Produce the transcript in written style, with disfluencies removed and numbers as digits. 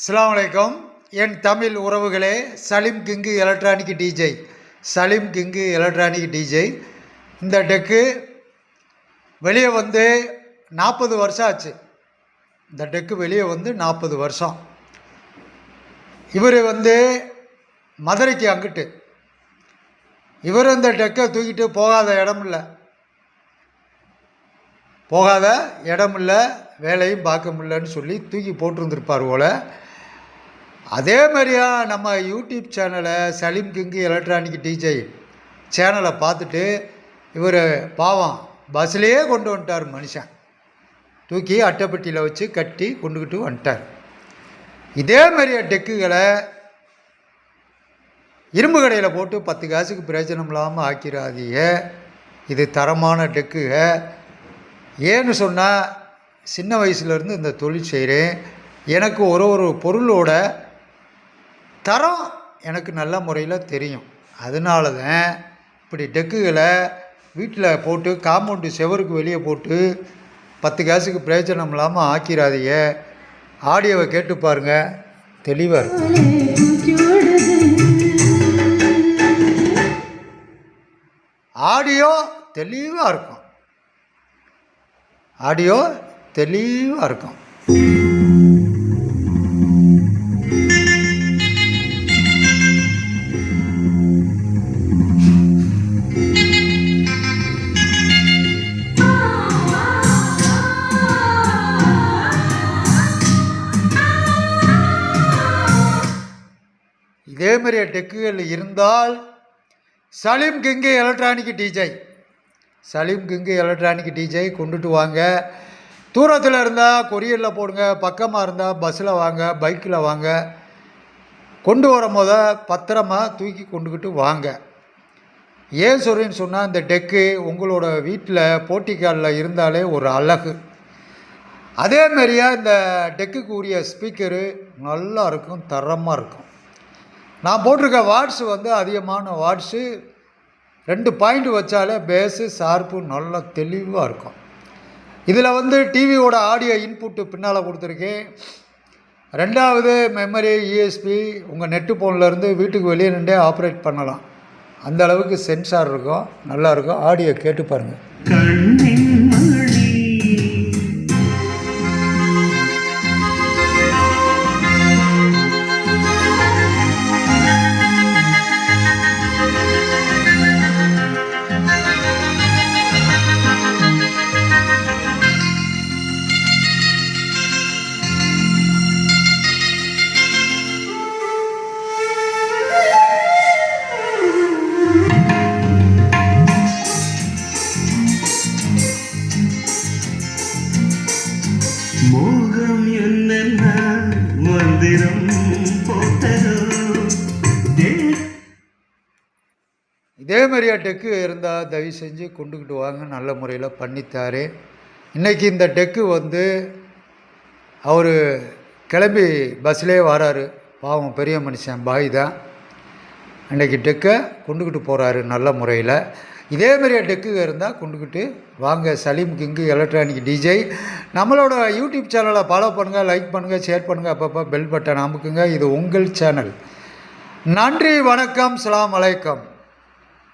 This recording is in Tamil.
அஸ்ஸலாமு அலைக்கும். என் தமிழ் உறவுகளே, Salim king electronic DJ, Salim king electronic DJ. இந்த டெக்கு வெளியே வந்து 40 வருஷம் ஆச்சு. இந்த டெக்கு வெளியே வந்து 40 வருஷம். இவர் வந்து மதுரைக்கு அங்கிட்டு. இவர் இந்த டெக்கை தூக்கிட்டு போகாத இடம் இல்லை, வேலையும் பார்க்க முடியலன்னு சொல்லி தூக்கி போட்டிருந்துருப்பார் போல். அதே மாதிரியா நம்ம யூடியூப் சேனலை சலீம் கிங்கு எலக்ட்ரானிக் டிஜே சேனலை பார்த்துட்டு இவர் பாவம் பஸ்லேயே கொண்டு வந்துட்டார். மனுஷன் தூக்கி அட்டைப்பட்டியில் வச்சு கட்டி கொண்டுக்கிட்டு வந்துட்டார். இதே மாதிரியா டெக்குகளை இரும்பு கடையில் போட்டு 10 காசுக்கு பிரயோஜனம் இல்லாமல் ஆக்கிறாதீங்க. இது தரமான டெக்குக. ஏன்னு சொன்னால், சின்ன வயசுலேருந்து இந்த தொழில் செய்கிறேன். எனக்கு ஒரு பொருளோட தரம் எனக்கு நல்ல முறையில் தெரியும். அதனால தான் இப்படி டெக்குகளை வீட்டில் போட்டு காம்பவுண்டு செவருக்கு வெளியே போட்டு 10 காசுக்கு பிரயோஜனம் இல்லாமல் ஆக்கிறாதீங்க. ஆடியோவை கேட்டு பாருங்கள், தெளிவாக இருக்கும். ஆடியோ தெளிவாக இருக்கும். ஆடியோ தெளிவாக இருக்கும். இதே மாதிரியா டெக்குகள் இருந்தால் Salim king electronic DJ, Salim king electronic DJ கொண்டுட்டு வாங்க. தூரத்தில் இருந்தால் கொரியரில் போடுங்க, பக்கமாக இருந்தால் பஸ்ஸில் வாங்க, பைக்கில் வாங்க. கொண்டு வரும்போது பத்திரமா தூக்கி கொண்டுக்கிட்டு வாங்க. ஏன் சொல்கிறேன்னு சொன்னால், இந்த டெக்கு உங்களோட வீட்டில் போர்ட்டிகாலில் இருந்தாலே ஒரு அழகு. அதேமாரியா இந்த டெக்குக்கு உரிய ஸ்பீக்கரு நல்லா இருக்கும், தரமாக இருக்கும். நான் போட்டிருக்க வாட்ஸ் வந்து அதிகமான வாட்ஸு. 2 பாயிண்ட் வச்சாலே பேஸு ஷார்ப்பு நல்லா தெளிவாக இருக்கும். இதில் வந்து டிவியோட ஆடியோ இன்புட்டு பின்னால் கொடுத்துருக்கேன். 2வது மெமரி யூஎஸ்பி. உங்கள் நெட்டு ஃபோன்லேருந்து வீட்டுக்கு வெளியே நின்றே ஆப்ரேட் பண்ணலாம். அந்த அளவுக்கு சென்சார் இருக்கும், நல்லாயிருக்கும். ஆடியோ கேட்டு பாருங்கள். மோகம் என்ன மந்திரம் போட்டதோ. இதே மாதிரியா டெக்கு இருந்தால் தயவு செஞ்சு கொண்டுக்கிட்டு வாங்க, நல்ல முறையில் பண்ணித்தாரு. இன்றைக்கி இந்த டெக்கு வந்து அவர் கிளம்பி பஸ்லேயே வராரு. பாவம் பெரிய மனுஷன், பாய் தான். இன்றைக்கி டெக்கை கொண்டுக்கிட்டு போகிறாரு நல்ல முறையில். இதே மாதிரியா டெக்கு இருந்தால் கொண்டுக்கிட்டு வாங்க. Salim king electronic DJ. நம்மளோட யூடியூப் சேனலை ஃபாலோ பண்ணுங்கள், லைக் பண்ணுங்கள், ஷேர் பண்ணுங்கள், அப்பப்போ பெல் பட்டன் அமுக்குங்க. இது உங்கள் சேனல். நன்றி, வணக்கம், அஸ்ஸலாமு அலைக்கும்.